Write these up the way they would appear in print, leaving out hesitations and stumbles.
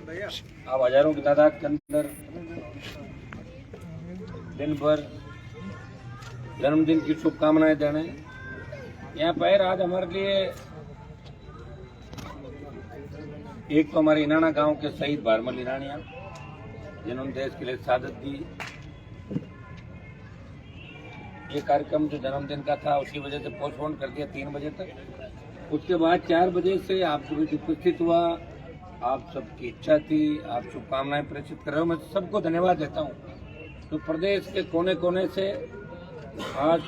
आप हजारों की तादाद के अंदर दिन भर जन्मदिन की शुभकामनाएं देने यहाँ पर आज हमारे लिए एक तो हमारे इनाना गांव के शहीद भारमल इनानिया जिन्होंने देश के लिए शहादत दी। ये कार्यक्रम जो जन्मदिन का था उसी वजह से पोस्टपोन कर दिया 3 बजे तक। उसके बाद 4 बजे से आप सभी उपस्थित हुआ, आप सबकी इच्छा थी, आप शुभकामनाएं प्रेषित कर रहे हो। मैं सबको धन्यवाद देता हूँ। तो प्रदेश के कोने कोने से आज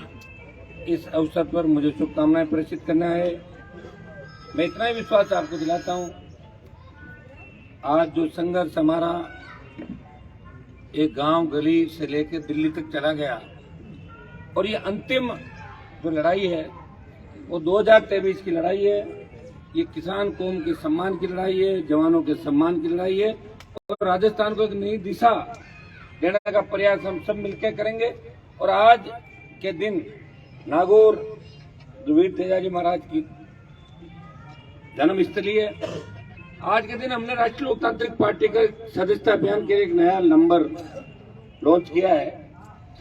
इस अवसर पर मुझे शुभकामनाएं प्रेषित करना है। मैं इतना ही विश्वास आपको दिलाता हूँ, आज जो संघर्ष हमारा एक गांव गली से लेकर दिल्ली तक चला गया और ये अंतिम जो लड़ाई है वो 2023 की लड़ाई है। ये किसान कौम के सम्मान की लड़ाई है, जवानों के सम्मान की लड़ाई है और राजस्थान को एक नई दिशा देने का प्रयास हम सब मिलकर करेंगे। और आज के दिन नागौर जो वीर तेजाजी महाराज की जन्मस्थली है, आज के दिन हमने राष्ट्रीय लोकतांत्रिक पार्टी का सदस्यता अभियान के एक नया नंबर लॉन्च किया है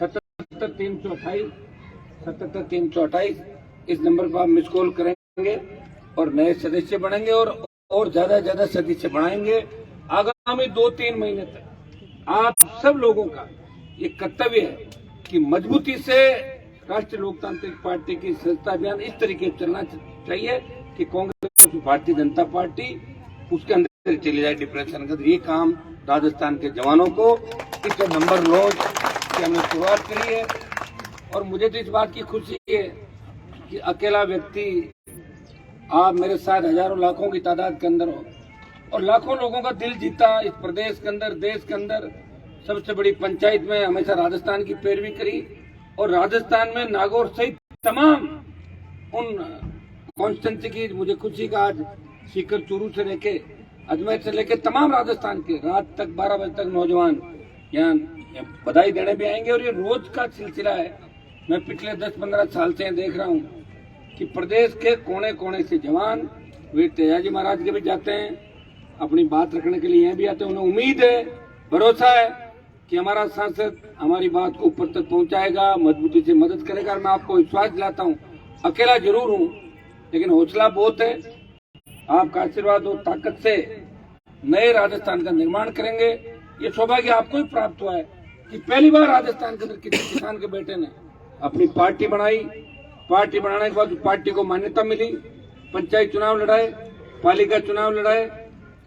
77 इस नंबर पर आप मिस कॉल करेंगे और नए सदस्य बनेंगे और ज्यादा से ज्यादा सदस्य बढ़ाएंगे। आगामी 2-3 महीने तक आप सब लोगों का ये कर्तव्य है कि मजबूती से राष्ट्रीय लोकतांत्रिक पार्टी की सदस्यता अभियान इस तरीके से चलना चाहिए कि कांग्रेस भारतीय जनता पार्टी उसके अंदर चली जाए डिप्रेशन का। ये काम राजस्थान के जवानों को इस नंबर लॉन्च की हमने शुरुआत करी है। और मुझे तो इस बात की खुशी है कि अकेला व्यक्ति आप मेरे साथ हजारों लाखों की तादाद के अंदर हो और लाखों लोगों का दिल जीता। इस प्रदेश के अंदर, देश के अंदर सबसे बड़ी पंचायत में हमेशा राजस्थान की पैरवी करी और राजस्थान में नागौर सहित तमाम उन कॉन्स्टिट्यूंसी की मुझे खुशी का आज सीकर चूरू से लेके अजमेर से लेके तमाम राजस्थान के रात तक 12 बजे तक नौजवान यहाँ बधाई देने भी आएंगे। और ये रोज का सिलसिला है। मैं पिछले 10-15 साल से देख रहा हूँ कि प्रदेश के कोने कोने से जवान वीर तेजाजी महाराज के भी जाते हैं, अपनी बात रखने के लिए यहाँ भी आते हैं। उन्हें उम्मीद है, भरोसा है कि हमारा सांसद हमारी बात को ऊपर तक पहुँचाएगा, मजबूती से मदद करेगा। और मैं आपको विश्वास दिलाता हूँ, अकेला जरूर हूँ लेकिन हौसला बहुत है। आपका आशीर्वाद और ताकत से नए राजस्थान का निर्माण करेंगे। ये सौभाग्य आपको ही प्राप्त हुआ है कि पहली बार राजस्थान के अंदर किसी किसान के बेटे ने अपनी पार्टी बनाई। पार्टी बनाने के बाद पार्टी को मान्यता मिली, पंचायत चुनाव लड़ाए, पालिका चुनाव लड़ाए,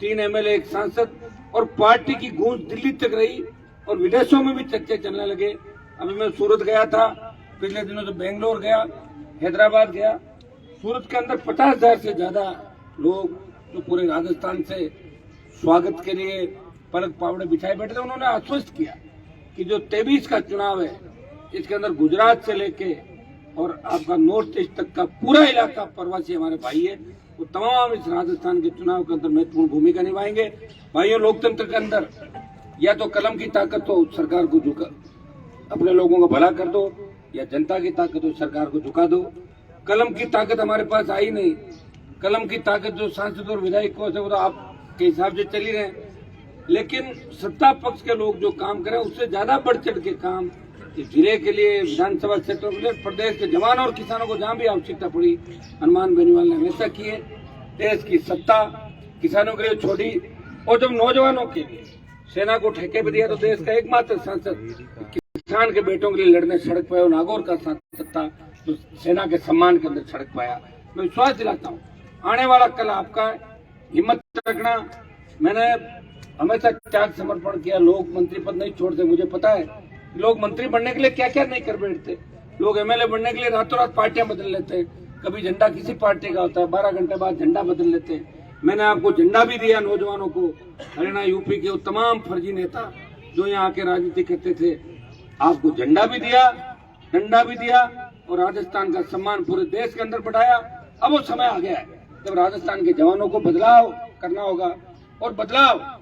3 MLA 1 सांसद और पार्टी की गूंज दिल्ली तक रही और विदेशों में भी चर्चे चलने लगे। अभी मैं सूरत गया था, पिछले दिनों से बेंगलोर गया, हैदराबाद गया। सूरत के अंदर 50,000 से ज्यादा लोग जो पूरे राजस्थान से स्वागत के लिए पलक पावड़े बिछाए बैठे थे। उन्होंने आश्वस्त किया कि जो 23 का चुनाव है इसके अंदर गुजरात से लेके और आपका नॉर्थ ईस्ट तक का पूरा इलाका प्रवासी हमारे भाई है, वो तमाम इस राजस्थान के चुनाव के अंदर महत्वपूर्ण भूमिका निभाएंगे। भाइयों, लोकतंत्र के अंदर या तो कलम की ताकत हो, सरकार को झुका अपने लोगों का भला कर दो, या जनता की ताकत हो, सरकार को झुका दो। कलम की ताकत हमारे पास आई नहीं। कलम की ताकत जो सांसद और विधायक को वो तो आपके हिसाब से चली रहे, लेकिन सत्ता पक्ष के लोग जो काम करें उससे ज्यादा बढ़ चढ़ के काम इस जिले के लिए, विधानसभा क्षेत्रों के लिए, प्रदेश के जवानों और किसानों को जहाँ भी आवश्यकता पड़ी हनुमान बेनीवाल ने हमेशा किए। देश की सत्ता किसानों के लिए छोड़ी और जब नौजवानों के लिए सेना को ठेके पे दिया तो देश का एकमात्र सांसद किसान के बेटों के लिए लड़ने सड़क पाया। नागौर का सांसद था तो सेना के सम्मान के अंदर सड़क पाया। मैं विश्वास दिलाता हूँ आने वाला कल आपका है, हिम्मत रखना। मैंने हमेशा त्याग समर्पण किया, लोग मंत्री पद नहीं छोड़ते। मुझे पता है लोग मंत्री बनने के लिए क्या क्या नहीं कर बैठते। लोग MLA बनने के लिए रातों रात पार्टियां बदल लेते हैं। कभी झंडा किसी पार्टी का होता है, 12 घंटे बाद झंडा बदल लेते हैं। मैंने आपको झंडा भी दिया नौजवानों को, हरियाणा यूपी के वो तमाम फर्जी नेता जो यहाँ आके राजनीति करते थे, आपको झंडा भी दिया, डंडा भी दिया और राजस्थान का सम्मान पूरे देश के अंदर बढ़ाया। अब वो समय आ गया है जब राजस्थान के जवानों को बदलाव करना होगा। और बदलाव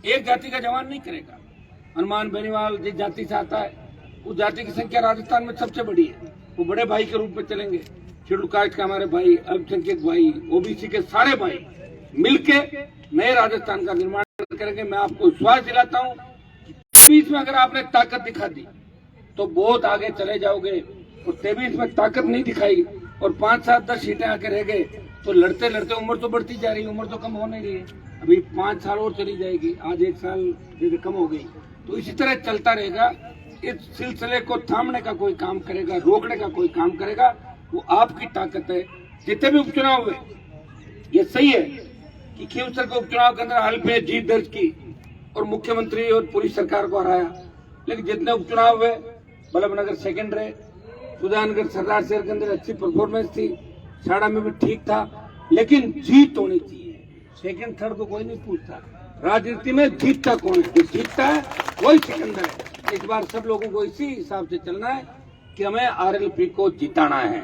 एक जाति का जवान नहीं करेगा। हनुमान बेनीवाल जिस जाति से आता है उस जाति की संख्या राजस्थान में सबसे बड़ी है। वो बड़े भाई के रूप में चलेंगे। शेड्यूल कास्ट के हमारे भाई, अल्पसंख्यक भाई, OBC के सारे भाई मिलके नए राजस्थान का निर्माण करेंगे। मैं आपको विश्वास दिलाता हूँ कि 23 में अगर आपने ताकत दिखा दी तो बहुत आगे चले जाओगे, और 23 में ताकत नहीं दिखाई और 5, 7, 10 सीटें आके रह गए तो लड़ते लड़ते उम्र तो बढ़ती जा रही है, उम्र तो कम हो नहीं रही है। अभी 5 साल और चली जाएगी, आज 1 साल कम हो गई। तो इसी तरह चलता रहेगा। इस सिलसिले को थामने का कोई काम करेगा, रोकने का कोई काम करेगा, वो आपकी ताकत है। जितने भी उपचुनाव हुए, ये सही है कि खींवसर के उपचुनाव के अंदर हाल पे जीत दर्ज की और मुख्यमंत्री और पूरी सरकार को हराया, लेकिन जितने उपचुनाव हुए बल्लभनगर सेकंड रहे, सुजानगढ़ सरदार शहर के अंदर अच्छी परफॉर्मेंस थी, छाड़ा में भी ठीक था, लेकिन जीत होनी चाहिए। सेकंड थर्ड को कोई नहीं पूछता, राजनीति में जीतता कौन है? जो जीतता है वही सिकंदर है। इस बार सब लोगों को इसी हिसाब से चलना है कि हमें आरएलपी को जिताना है।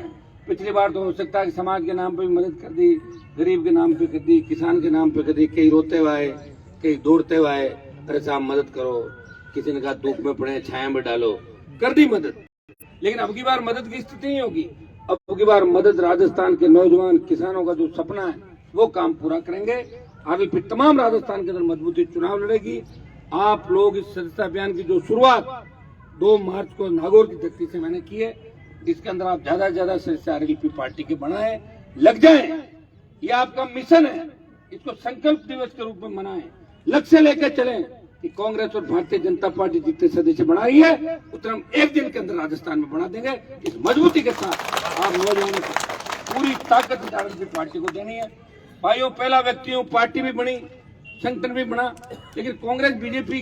पिछली बार तो हो सकता है कि समाज के नाम पे भी मदद कर दी, गरीब के नाम पे कर दी, किसान के नाम पे कर दी, कहीं रोते हुए आए, कहीं दौड़ते हुए आए, अरे साहब मदद करो, किसी ने कहा धूप में पड़े छाया में डालो, कर दी मदद। लेकिन अब की बार मदद की स्थिति नहीं होगी। अब की बार मदद राजस्थान के नौजवान किसानों का जो सपना है वो काम पूरा करेंगे। आरएलपी तमाम राजस्थान के अंदर मजबूती चुनाव लड़ेगी। आप लोग इस सदस्यता अभियान की जो शुरुआत 2 मार्च को नागौर की धरती से मैंने की है, इसके अंदर आप ज्यादा से ज्यादा सदस्य आरएलपी पार्टी के बनाएं, लग जाएं। ये आपका मिशन है, इसको संकल्प दिवस के रूप में मनाएं, लक्ष्य लेकर चलें कि कांग्रेस और भारतीय जनता पार्टी जितने सदस्य बना रही है उतना हम 1 दिन के अंदर राजस्थान में बना देंगे। इस मजबूती के साथ आप नौजवानों को पूरी ताकत आरएलपी पार्टी को देनी है। भाइयों, पहला व्यक्ति हूँ, पार्टी भी बनी, संगठन भी बना, लेकिन कांग्रेस बीजेपी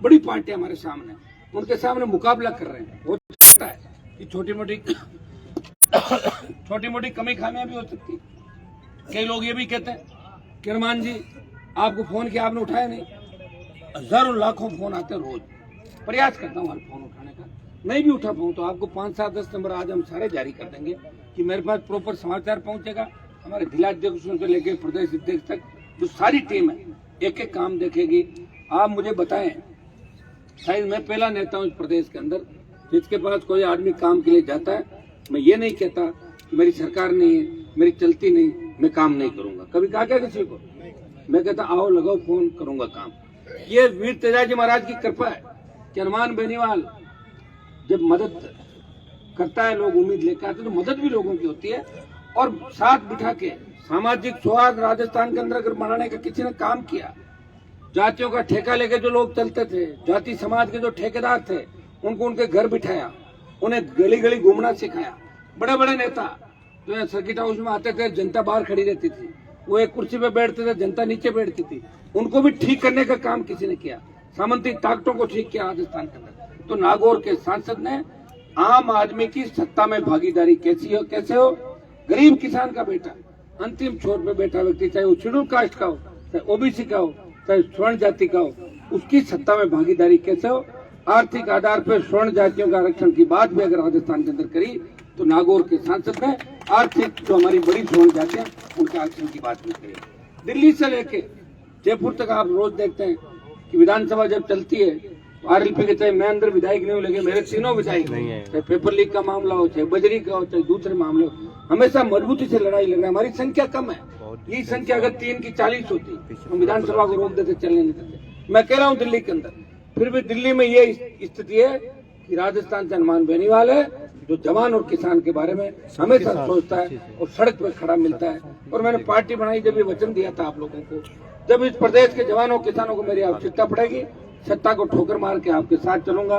बड़ी पार्टी हमारे सामने, उनके सामने मुकाबला कर रहे हैं। हो सकता है कि छोटी मोटी कमी खामियां भी हो सकती। कई लोग ये भी कहते हैं कि हनुमान जी आपको फोन किया, आपने उठाया नहीं। हजारों लाखों फोन आते हैं रोज, प्रयास करता हूँ हर फोन उठाने का, नहीं भी उठा पाऊँ तो आपको 5, 7, 10 नंबर आज हम सारे जारी कर देंगे कि मेरे पास प्रॉपर समाचार पहुंचेगा। हमारे जिलाध्यक्षों से लेकर प्रदेश अध्यक्ष तक जो सारी टीम है एक एक काम देखेगी। आप मुझे बताएं, शायद मैं पहला नेता हूँ इस प्रदेश के अंदर जिसके पास कोई आदमी काम के लिए जाता है, मैं ये नहीं कहता कि मेरी सरकार नहीं है, मेरी चलती नहीं, मैं काम नहीं करूंगा। कभी कहा क्या किसी को? मैं कहता आओ लगाओ फोन, करूंगा काम। ये वीर तेजाजी महाराज की कृपा है कि हनुमान बेनीवाल जब मदद करता है, लोग उम्मीद लेकर आते तो मदद भी लोगों की होती है। और साथ बिठा के सामाजिक सौहार्द राजस्थान के अंदर अगर बनाने का किसी ने काम किया, जातियों का ठेका लेके जो लोग चलते थे, जाति समाज के जो ठेकेदार थे, उनको उनके घर बिठाया, उन्हें गली गली घूमना सिखाया। बड़े बड़े नेता जो है सर्किट हाउस में आते थे, जनता बाहर खड़ी रहती थी, वो एक कुर्सी पे बैठते थे, जनता नीचे बैठती थी, उनको भी ठीक करने का काम किसी ने किया। सामंती ताकतों को ठीक किया राजस्थान के अंदर। तो नागौर के सांसद ने आम आदमी की सत्ता में भागीदारी कैसे हो, गरीब किसान का बेटा, अंतिम छोर पे बैठा व्यक्ति, चाहे वो शेड्यूल कास्ट का हो, चाहे ओबीसी का हो, चाहे स्वर्ण जाति का हो, उसकी सत्ता में भागीदारी कैसे हो। आर्थिक आधार पर स्वर्ण जातियों का आरक्षण की बात भी अगर राजस्थान के अंदर करी तो नागौर के सांसद ने आर्थिक जो हमारी बड़ी स्वर्ण जातियां उनके आरक्षण की बात भी करी। दिल्ली से लेके जयपुर तक आप रोज देखते हैं कि विधानसभा जब चलती है आरएलपी के, चाहे मैं अंदर विधायक नहीं हूँ लेकिन मेरे तीनों विधायक हैं, चाहे पेपर लीक का मामला हो, चाहे बजरी का हो, चाहे दूसरे मामले हो, हमेशा मजबूती से लड़ाई लड़ रहे हैं। हमारी संख्या कम है, यही संख्या अगर 3 की 40 होती हम विधानसभा को रोक देते, चलने नहीं देते। मैं कह रहा हूँ दिल्ली के अंदर, फिर भी दिल्ली में ये स्थिति है कि राजस्थान से हनुमान बेनीवाल है जो जवान और किसान के बारे में हमेशा सोचता है और सड़क पर खड़ा मिलता है। और मैंने पार्टी बनाई जब ये वचन दिया था आप लोगों को, जब इस प्रदेश के जवानों किसानों को मेरी आवश्यकता पड़ेगी, सत्ता को ठोकर मार के आपके साथ चलूंगा।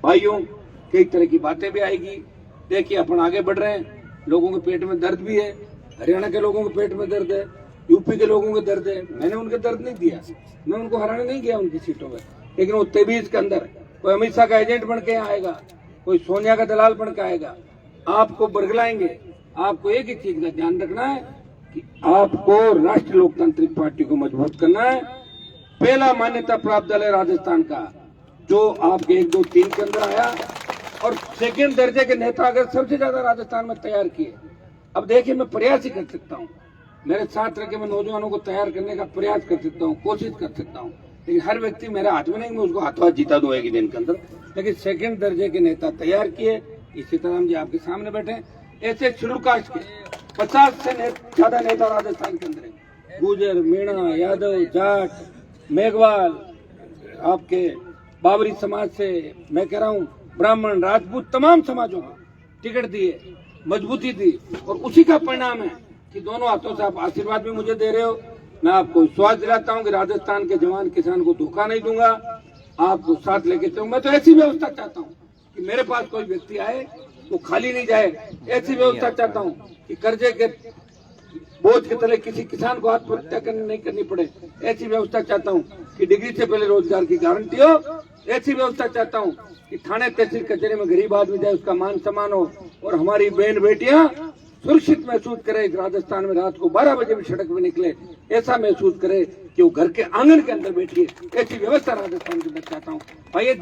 भाइयों, कई तरह की बातें भी आएगी। देखिए अपन आगे बढ़ रहे हैं, लोगों के पेट में दर्द भी है, हरियाणा के लोगों के पेट में दर्द है, यूपी के लोगों के दर्द है। मैंने उनके दर्द नहीं दिया, मैं उनको हराने नहीं गया उनकी सीटों में, लेकिन वो 23 के अंदर कोई अमित शाह का एजेंट बन के आएगा, कोई सोनिया का दलाल बन के आएगा, आपको बरगलाएंगे। आपको एक ही चीज का ध्यान रखना है कि आपको राष्ट्रीय लोकतांत्रिक पार्टी को मजबूत करना है। पहला मान्यता प्राप्त दल है राजस्थान का जो आपके 1, 2, 3 के अंदर आया, और सेकंड दर्जे के नेता अगर सबसे ज्यादा राजस्थान में तैयार किए। अब देखिए, मैं प्रयास ही कर सकता हूँ, मेरे साथ रह के मैं नौजवानों को तैयार करने का प्रयास कर सकता हूँ, कोशिश कर सकता हूँ, लेकिन हर व्यक्ति मेरे हाथ में नहीं, मैं उसको हाथों हाथ जीता दूं एक दिन के अंदर। लेकिन सेकंड दर्जे के नेता तैयार किए, इसी तरह हम जी आपके सामने बैठे। ऐसे शेड्यूल कास्ट के 50 से ज्यादा नेता राजस्थान के अंदर है, गुजर, मीणा, यादव, जाट, मेघवाल, आपके बाबरी समाज से, मैं कह रहा हूँ ब्राह्मण, राजपूत, तमाम समाजों को टिकट दिए, मजबूती दी, और उसी का परिणाम है कि दोनों हाथों से आप आशीर्वाद भी मुझे दे रहे हो। मैं आपको विश्वास दिलाता हूँ कि राजस्थान के जवान किसान को धोखा नहीं दूंगा, आपको साथ लेके चलूंगा। मैं तो ऐसी व्यवस्था चाहता हूँ कि मेरे पास कोई व्यक्ति आए वो खाली नहीं जाए, ऐसी व्यवस्था चाहता हूँ कि कर्जे के बोझ के तले किसी किसान को आत्महत्या नहीं करनी पड़े, ऐसी व्यवस्था चाहता हूँ कि डिग्री से पहले रोजगार की गारंटी हो, ऐसी व्यवस्था चाहता हूँ कि थाने तहसील कचहरी में गरीब आदमी जाए, उसका मान सम्मान हो, और हमारी बहन बेटियां सुरक्षित महसूस करे। राजस्थान में रात को 12 बजे भी सड़क में निकले, ऐसा महसूस करे कि वो घर के आंगन के अंदर बैठिए, ऐसी व्यवस्था राजस्थान के अंदर चाहता हूँ। भाई ये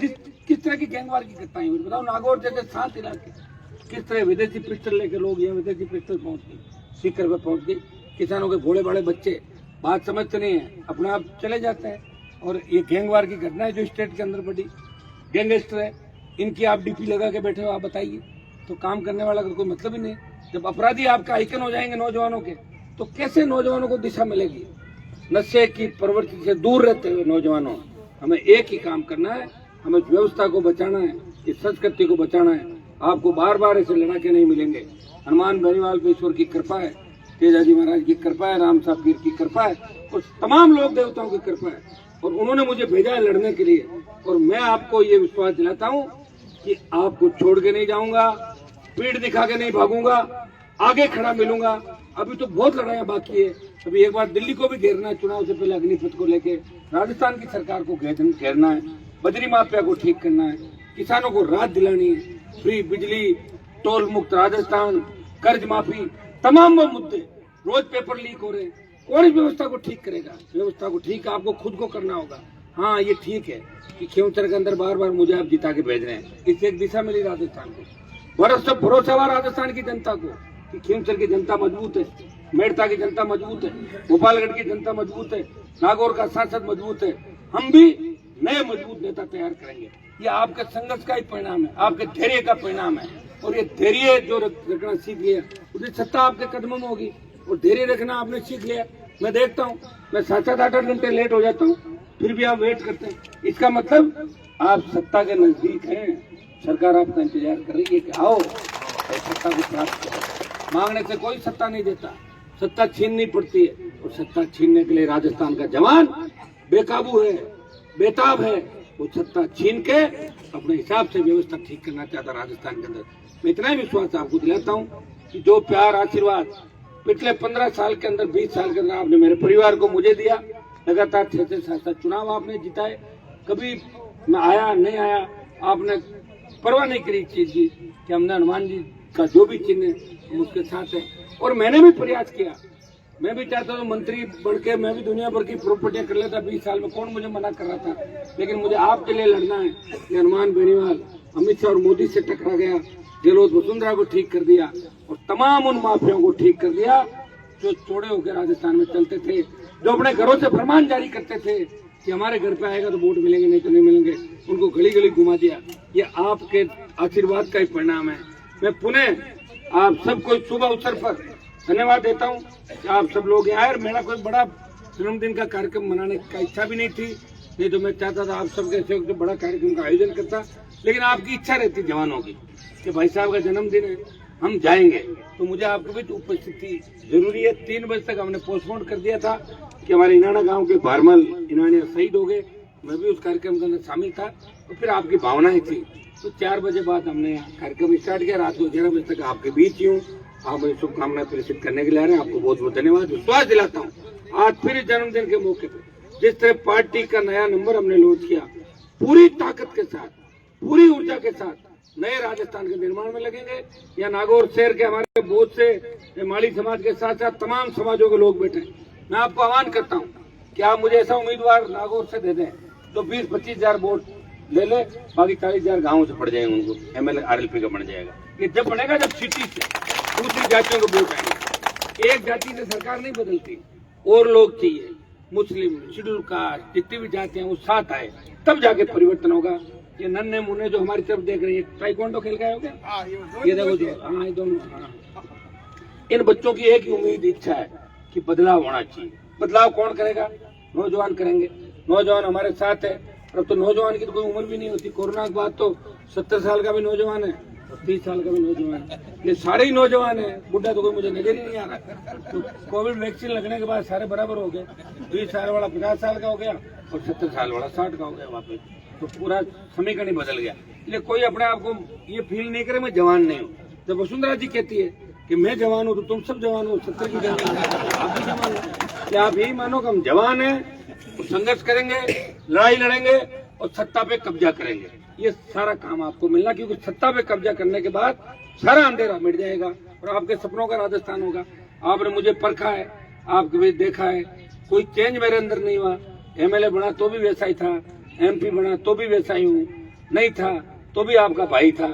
किस तरह की गैंगवार की घटनाएं हुई बताओ। नागौर जैसे शांत इलाके, किस तरह विदेशी पिस्टल लेके लोग यहाँ विदेशी पिस्टल पहुंच गई, सीकर पे पहुंच गई। किसानों के भोले बड़े बच्चे बात समझते नहीं है, अपने आप चले जाते हैं। और ये गैंगवार की घटना है जो स्टेट के अंदर बढ़ी, गैंगस्टर है, इनकी आप डीपी लगा के बैठे हो, आप बताइए। तो काम करने वाला का कोई मतलब ही नहीं। जब अपराधी आपका आइकन हो जाएंगे नौजवानों के, तो कैसे नौजवानों को दिशा मिलेगी? नशे की प्रवृत्ति से दूर रहते हुए नौजवानों, हमें एक ही काम करना है, हमें व्यवस्था को बचाना है, इस संस्कृति को बचाना है। आपको बार बार ऐसे लड़ाके नहीं मिलेंगे। हनुमान बेनीवाल पे ईश्वर की कृपा है, तेजाजी महाराज की कृपा है, राम साहब पीर की कृपा है, और तमाम लोक देवताओं की कृपा है, और उन्होंने मुझे भेजा है लड़ने के लिए। और मैं आपको ये विश्वास दिलाता हूँ कि आपको छोड़ के नहीं जाऊंगा, पीठ दिखा के नहीं भागूंगा, आगे खड़ा मिलूंगा। अभी तो बहुत लड़ाइयां बाकी है। अभी एक बार दिल्ली को भी घेरना है, चुनाव से पहले अग्निपथ को लेके राजस्थान की सरकार को घेरना है, बजरी माफिया को ठीक करना है, किसानों को राहत दिलानी है, फ्री बिजली, टोल मुक्त राजस्थान, कर्ज माफी, तमाम वो मुद्दे। रोज पेपर लीक हो रहे हैं, कौन इस व्यवस्था को ठीक करेगा? व्यवस्था को ठीक आपको खुद को करना होगा। हाँ, ये ठीक है कि खेमचर के अंदर बार बार मुझे आप जिता के भेज रहे हैं, इससे एक दिशा मिली राजस्थान को। भरोसा हुआ राजस्थान की जनता को कि खेमचर की जनता मजबूत है, मेड़ता की जनता मजबूत है, गोपालगढ़ की जनता मजबूत है, नागौर का सांसद मजबूत है। हम भी नए मजबूत नेता तैयार करेंगे। ये आपके संघर्ष का ही परिणाम है, आपके धैर्य का परिणाम है। और ये धैर्य जो रखना सीख लिया, उसकी सत्ता आपके कदमों में होगी। और धैर्य रखना आपने सीख लिया। मैं देखता हूँ, मैं 7-8 घंटे लेट हो जाता हूँ, फिर भी आप वेट करते हैं। इसका मतलब आप सत्ता के नजदीक हैं, सरकार आपका इंतजार कर रही है कि आओ सत्ता को प्राप्त करो। मांगने से कोई सत्ता नहीं देता, सत्ता छीननी पड़ती है। और सत्ता छीनने के लिए राजस्थान का जवान बेकाबू है, बेताब है। वो सत्ता छीन के अपने हिसाब से व्यवस्था ठीक करना चाहता राजस्थान के अंदर। मैं इतना ही विश्वास आपको दिलाता हूँ कि जो प्यार आशीर्वाद पिछले 15 साल के अंदर, 20 साल के अंदर आपने मेरे परिवार को मुझे दिया, लगातार 6-7 चुनाव आपने जिताए, कभी मैं आया नहीं आया, आपने परवाह नहीं करी चीज की कि हमने हनुमान जी का जो भी चिन्ह है हम उसके साथ है। और मैंने भी प्रयास किया, मैं भी चाहता हूँ मंत्री बढ़ के मैं भी दुनिया भर की प्रॉपर्टियां कर लेता 20 साल में, कौन मुझे मना कर रहा था। लेकिन मुझे आपके लिए लड़ना है कि हनुमान बेनीवाल अमित शाह और मोदी से टकरा गया, गहलोत वसुंधरा को ठीक कर दिया, और तमाम उन माफियाओं को ठीक कर दिया जो चौड़े होकर राजस्थान में चलते थे, जो अपने घरों से फरमान जारी करते थे कि हमारे घर पे आएगा तो वोट मिलेंगे, नहीं तो नहीं मिलेंगे। उनको गली गली घुमा दिया। ये आपके आशीर्वाद का ही परिणाम है। मैं पुनः आप सबको शुभ अवसर पर धन्यवाद देता हूँ कि आप सब लोग यहाँ आए। मेरा कोई बड़ा जन्मदिन का कार्यक्रम मनाने का इच्छा भी नहीं थी, नहीं तो मैं चाहता था आप सबके सहयोग से बड़ा कार्यक्रम का आयोजन करता। लेकिन आपकी इच्छा रहती जवानों की कि भाई साहब का जन्मदिन है, हम जाएंगे, तो मुझे आपकी भी उपस्थिति जरूरी है। 3 बजे तक हमने पोस्टपोन कर दिया था कि हमारे इनाना गांव के भारमल इनानिया शहीद हो गए, मैं भी उस कार्यक्रम के अंदर शामिल था। तो फिर आपकी भावनाएं थी, तो 4 बजे बाद हमने कार्यक्रम स्टार्ट किया। रात को 11 बजे तक आपके बीच ही हूँ। आप मुझे शुभकामनाएं प्रेषित करने के लिए आ रहे हैं, आपको बहुत बहुत धन्यवाद। विश्वास दिलाता हूँ आज फिर जन्मदिन के मौके पर जिस तरह पार्टी का नया नंबर हमने लॉन्च किया, पूरी ताकत के साथ, पूरी ऊर्जा के साथ नए राजस्थान के निर्माण में लगेंगे। या नागौर शहर के हमारे बहुत से माली समाज के साथ साथ तमाम समाजों के लोग बैठे। मैं आपको आह्वान करता हूँ कि आप मुझे ऐसा उम्मीदवार नागौर से दे दें तो 20-25 हजार वोट ले ले, बाकी 40,000 गाँव से पड़ जाएंगे, उनको MLA RLP का बन जाएगा। ये जब बनेगा जब सिटी से दूसरी जातियों को वोट आएंगे। एक जाति से सरकार नहीं बदलती, और लोग चाहिए, मुस्लिम, शेड्यूल कास्ट, जितनी भी जाति हैं वो साथ आए, तब जाके परिवर्तन होगा। ये नन्हे मुन्ने जो हमारी तरफ देख रहे हैं, ताइक्वांडो खेल गए हो क्या? ये देखो जो, हाँ, ये दोनों। इन बच्चों की एक ही उम्मीद, इच्छा है कि बदलाव होना चाहिए। बदलाव कौन करेगा? नौजवान करेंगे। नौजवान हमारे साथ है। अब तो नौजवान की तो कोई उम्र भी नहीं होती। कोरोना के बाद तो 70 साल का भी नौजवान है और 30 साल का भी नौजवान है। ये सारे ही नौजवान है, बुढ़ा तो कोई मुझे नजर ही नहीं आ रहा। तो कोविड वैक्सीन लगने के बाद सारे बराबर हो गए। 20 साल वाला 50 साल का हो गया और 70 साल वाला 60 का हो गया वापस। तो पूरा समीकरण ही बदल गया। इसलिए कोई अपने आप को ये फील नहीं करे मैं जवान नहीं हूँ। जब वसुंधरा जी कहती है कि मैं जवान हूँ तो तुम सब जवान हो, 70 की जवान आप भी जवान हो। क्या आप यही मानो कि हम जवान हैं तो संघर्ष करेंगे, लड़ाई लड़ेंगे और सत्ता पे कब्जा करेंगे। ये सारा काम आपको मिलना, क्योंकि सत्ता पे कब्जा करने के बाद सारा अंधेरा मिट जाएगा और आपके सपनों का राजस्थान होगा। आपने मुझे परखा है, आपके देखा है, कोई चेंज मेरे अंदर नहीं हुआ। एमएलए बना तो भी वैसा ही था, एमपी बना तो भी वैसा ही हूँ, नहीं था तो भी आपका भाई था।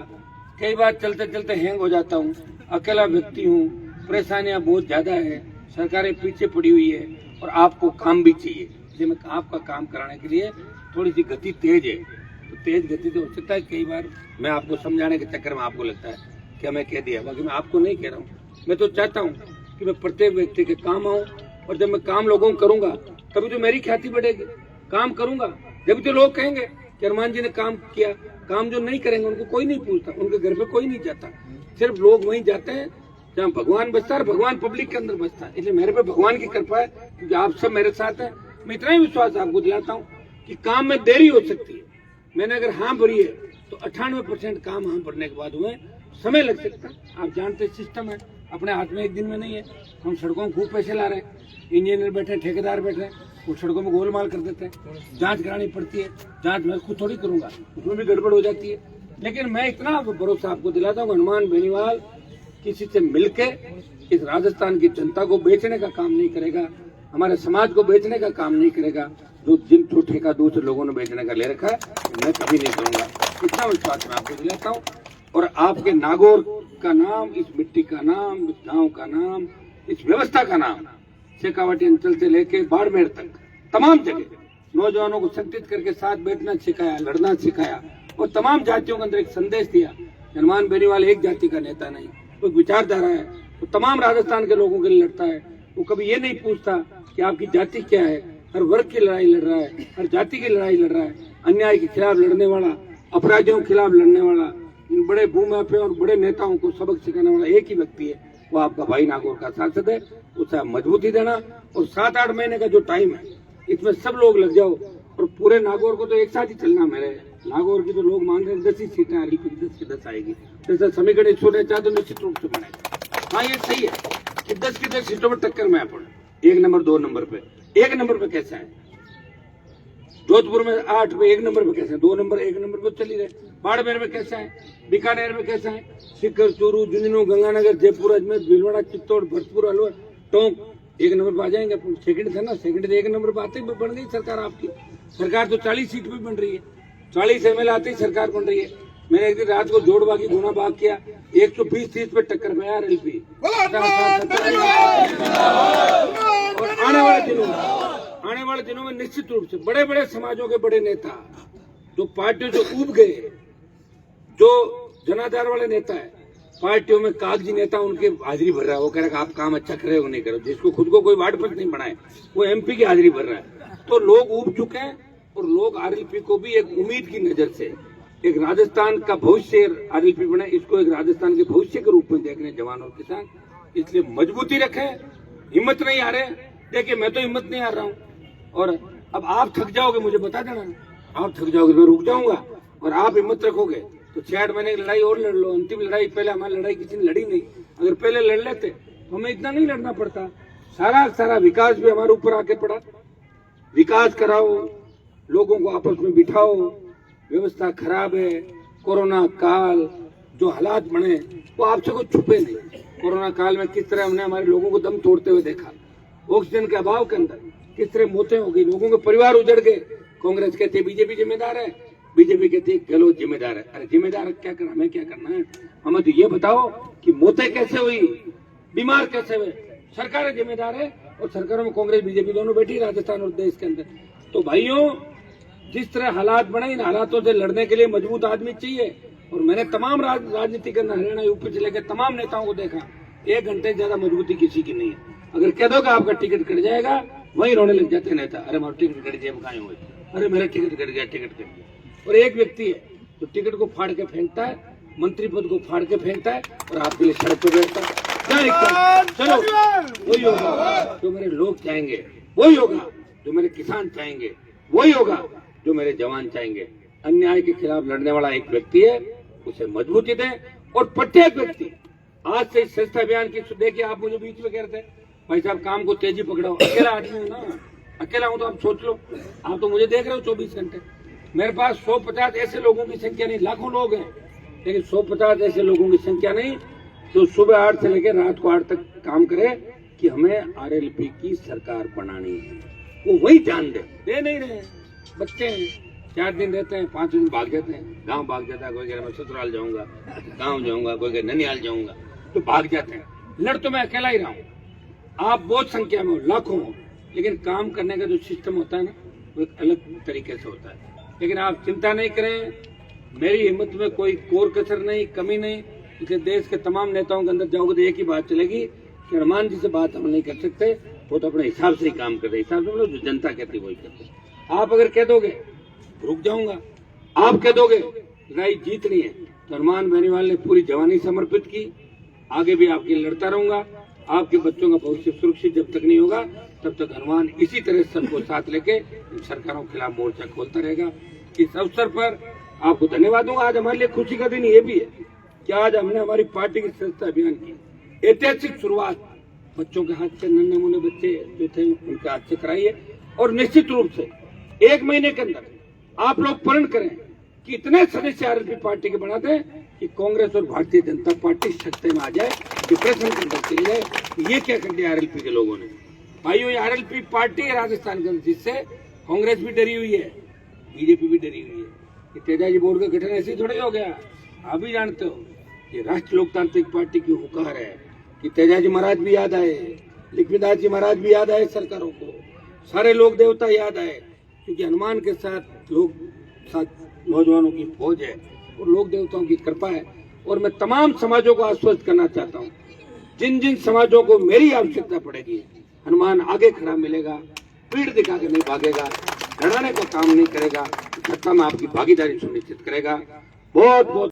कई बार चलते चलते हैंग हो जाता हूँ, अकेला व्यक्ति हूँ, परेशानियां बहुत ज्यादा है, सरकारें पीछे पड़ी हुई है और आपको काम भी चाहिए। इसलिए मैं आपका काम कराने के लिए थोड़ी सी गति तेज है, तो तेज गति से हो सकता है कई बार मैं आपको समझाने के चक्कर में आपको लगता है कि मैं कह दिया, बाकी मैं आपको नहीं कह रहा हूँ। मैं तो चाहता हूँ कि मैं प्रत्येक व्यक्ति के काम आऊँ और जब मैं काम लोगों को करूंगा तभी तो मेरी ख्याति बढ़ेगी। काम करूंगा जब तो लोग कहेंगे कि हनुमान जी ने काम किया। काम जो नहीं करेंगे उनको कोई नहीं पूछता, उनके घर पे कोई नहीं जाता, सिर्फ लोग वहीं जाते हैं जहाँ भगवान बसता है, भगवान पब्लिक के अंदर बसता है। इसलिए मेरे पे भगवान की कृपा है क्योंकि आप सब मेरे साथ हैं। मैं इतना ही विश्वास आपको दिलाता हूँ कि काम में देरी हो सकती है, मैंने अगर हाँ भरी है तो 98% काम हाँ भरने के बाद हुए, समय लग सकता है। आप जानते सिस्टम है, अपने हाथ में एक दिन में नहीं है। हम सड़कों में खूब पैसे ला रहे हैं, इंजीनियर बैठे, ठेकेदार बैठे, वो सड़कों में गोलमाल कर देते हैं। जांच करानी पड़ती है, जांच मैं खुद थोड़ी करूंगा, उसमें भी गड़बड़ हो जाती है। लेकिन मैं इतना भरोसा आपको दिलाता हूँ, हनुमान बेनीवाल किसी से मिलके इस राजस्थान की जनता को बेचने का काम नहीं करेगा, हमारे समाज को बेचने का काम नहीं करेगा। जो जिन जो ठेका दूसरे लोगों ने बेचने का ले रखा है मैं कभी नहीं करूंगा। इतना विश्वास मैं आपको दिलाता हूँ। और आपके नागौर का नाम, इस मिट्टी का नाम, इस गाँव का नाम, इस व्यवस्था का नाम शेखावाटी अंचल से लेके बाड़मेर तक तमाम जगह नौजवानों को संगठित करके साथ बैठना सिखाया, लड़ना सिखाया और तमाम जातियों के अंदर एक संदेश दिया। हनुमान बेनीवाल एक जाति का नेता नहीं, वो विचारधारा है, वो तमाम राजस्थान के लोगों के लिए लड़ता है। वो कभी ये नहीं पूछता कि आपकी जाति क्या है, हर वर्ग की लड़ाई लड़ रहा है, हर जाति की लड़ाई लड़ रहा है। अन्याय के खिलाफ लड़ने वाला, अपराधियों के खिलाफ लड़ने वाला, इन बड़े भूमाफिया और बड़े नेताओं को सबक सिखाने वाला एक ही व्यक्ति है, वो आपका भाई नागौर का सांसद है। उसे मजबूती देना और 7-8 महीने का जो टाइम है इसमें सब लोग लग जाओ और पूरे नागौर को तो एक साथ ही चलना। मेरे नागौर की तो लोग मान रहे हैं 10 ही सीटें आ रही, 10 की 10 आएगी। जैसा समीकरण सोचना चाहते तो निश्चित रूप से बनेगा। हाँ ये सही है कि 10 की 10 सीटों में टक्कर में पड़े, 1 नंबर 2 नंबर पे। 1 नंबर पे कैसे है जोधपुर में 8 पे 1 नंबर पे कैसे है, 2 नंबर 1 नंबर पे चली रहे। बाड़मेर में कैसा है, बीकानेर में कैसा है, सीकर, चूरू, झुंझुनू, गंगानगर, जयपुर, अजमेर, भीलवाड़ा, चित्तौड़, भरतपुर, अलवर, टोंक 1 नंबर पे आ जाएंगे। सेकंड था ना, सेकंड 1 नंबर पे आते ही बन गई सरकार आपकी। सरकार तो 40 सीट पे बन रही है, 40 एमएलए आते ही सरकार बन रही है। मैंने एक दिन रात को जोड़ बागी गुना बाग किया, 120 सीट पे टक्कर में यार एलपी। और आने वाले दिनों में निश्चित रूप से बड़े बड़े समाजों के बड़े नेता जो पार्टियों से उब गए, जो जनाधार वाले नेता है, पार्टियों में कागजी नेता उनके हाजिरी भर रहा है। वो कह रहा है आप काम अच्छा करे हो नहीं करो, जिसको खुद को कोई वार्ड पंच नहीं बनाए वो एमपी की हाजिरी भर रहा है। तो लोग उब चुके हैं और लोग आरएलपी को भी एक उम्मीद की नजर से, एक राजस्थान का भविष्य आरएलपी बने, इसको एक राजस्थान के भविष्य के रूप में देख रहे हैं जवान और किसान। इसलिए मजबूती रखें, हिम्मत नहीं आ रहे। देखिए मैं तो हिम्मत नहीं आ रहा हूँ और अब आप थक जाओगे मुझे बता देना, आप थक जाओगे मैं रुक जाऊंगा और आप हिम्मत रखोगे तो 6-8 महीने की लड़ाई और लड़ लो। अंतिम लड़ाई, पहले हमारी लड़ाई किसी ने लड़ी नहीं, अगर पहले लड़ लेते तो हमें इतना नहीं लड़ना पड़ता। सारा विकास भी हमारे ऊपर आके पड़ा। विकास कराओ, लोगों को आपस में बिठाओ, व्यवस्था खराब है, कोरोना काल जो हालात बने वो आपसे कुछ छुपे नहीं। कोरोना काल में किस तरह हमने हमारे लोगों को दम तोड़ते हुए देखा, ऑक्सीजन के अभाव के अंदर किस तरह मौतें हो गई, लोगों के परिवार उजड़ गए। कांग्रेस कहते बीजेपी जिम्मेदार है, बीजेपी कहती है गहलोत जिम्मेदार है। अरे जिम्मेदार क्या करना, हमें क्या करना है, हमें तो ये बताओ कि मौतें कैसे हुई, बीमार कैसे हुए। सरकारें जिम्मेदार है और सरकारों में कांग्रेस बीजेपी दोनों बैठी राजस्थान और देश के अंदर। तो भाइयों जिस तरह हालात बने, इन हालातों से लड़ने के लिए मजबूत आदमी चाहिए। और मैंने तमाम राजनीति करना, हरियाणा यूपी से लेकर तमाम नेताओं को देखा, 1 घंटे से ज्यादा मजबूती किसी की नहीं है। अगर कह दो कि आपका टिकट कट जाएगा वहीं रोने लग जाते नेता, अरे हमारा टिकट कट गया, कहाँ हुए, अरे मेरा टिकट कट गया, टिकट कट गया। और एक व्यक्ति है जो टिकट को फाड़ के फेंकता है, मंत्री पद को फाड़ के फेंकता है और आपके लिए सड़क पर बैठता है। चलो वही होगा जो मेरे लोग चाहेंगे, वही होगा जो मेरे किसान चाहेंगे, वही होगा जो मेरे जवान चाहेंगे। अन्याय के खिलाफ लड़ने वाला एक व्यक्ति है, उसे मजबूती दें। और प्रत्येक व्यक्ति आज से स्वच्छता अभियान की, देखिए आप मुझे बीच में कह रहे थे भाई साहब काम को तेजी पकड़ाओ, अकेला आदमी हूँ ना, अकेला हूँ तो आप सोच लो, आप तो मुझे देख रहे हो 24 घंटे। मेरे पास 150 ऐसे लोगों की संख्या नहीं, लाखों लोग हैं, लेकिन 150 ऐसे लोगों की संख्या नहीं तो सुबह 8 से लेकर रात को 8 तक काम करे कि हमें आरएलपी की सरकार बनानी है। वो वही जान दे नहीं रहे। बच्चे हैं 4 दिन रहते हैं, 5 दिन भाग जाते हैं, गांव भाग जाता है, कोई कह रहा मैं ससुराल जाऊंगा, गांव जाऊंगा, कोई कह ननिहाल जाऊंगा, तो भाग जाते हैं। लड़ तो मैं अकेला ही रहा हूँ, आप बहुत संख्या में हो, लाखों हो, लेकिन काम करने का जो सिस्टम होता है ना वो एक अलग तरीके से होता है। लेकिन आप चिंता नहीं करें, मेरी हिम्मत में कोई कोर कसर नहीं, कमी नहीं। इसलिए देश के तमाम नेताओं के अंदर जाओगे तो एक ही बात चलेगी कि हनुमान जी से बात हम नहीं कर सकते, वो तो अपने हिसाब से ही काम कर रहे, हिसाब से मतलब जो जनता कहती है वही करते। आप अगर कह दोगे रुक जाऊंगा, आप कह दोगे लड़ाई जीतनी है, तो हनुमान बेनीवाल ने पूरी जवानी समर्पित की, आगे भी आपके लिए लड़ता रहूंगा। आपके बच्चों का भविष्य सुरक्षित जब तक नहीं होगा तब तक हनुमान इसी तरह सबको साथ लेके इन सरकारों के खिलाफ मोर्चा खोलता रहेगा। इस अवसर पर आपको धन्यवाद दूंगा। आज हमारे लिए खुशी का दिन ये भी है कि आज हमने हमारी पार्टी की स्वच्छता अभियान की ऐतिहासिक शुरुआत बच्चों के हाथ से, नन्हे मुन्ने बच्चे जो थे उनके हाथ से कराई है। और निश्चित रूप से 1 महीने के अंदर आप लोग प्रण करें कि इतने सदस्य आरएलपी पार्टी के बना दें कि कांग्रेस और भारतीय जनता पार्टी सत्ता में आ जाए, डिप्रेशन के अंदर चली जाए। ये क्या कर दिया आरएलपी के लोगों ने। भाइयों, ये आरएलपी पार्टी है राजस्थान के अंदर, जिससे कांग्रेस भी डरी हुई है, बीजेपी भी डरी हुई है। कि तेजाजी बोर्ड का गठन ऐसे ही थोड़ा हो गया, आप भी जानते हो। ये राष्ट्रीय लोकतांत्रिक पार्टी की हुकार है कि तेजाजी महाराज भी याद आए, लक्ष्मीदास जी महाराज भी याद आए सरकारों को, सारे लोग देवता याद आए, क्योंकि हनुमान के साथ नौजवानों की फौज है और लोक देवताओं की कृपा है। और मैं तमाम समाजों को आश्वस्त करना चाहता हूँ, जिन जिन समाजों को मेरी आवश्यकता पड़ेगी, हनुमान आगे खड़ा मिलेगा, पीठ दिखा के नहीं भागेगा, डराने का काम नहीं करेगा, सत्ता में आपकी भागीदारी सुनिश्चित करेगा। बहुत बहुत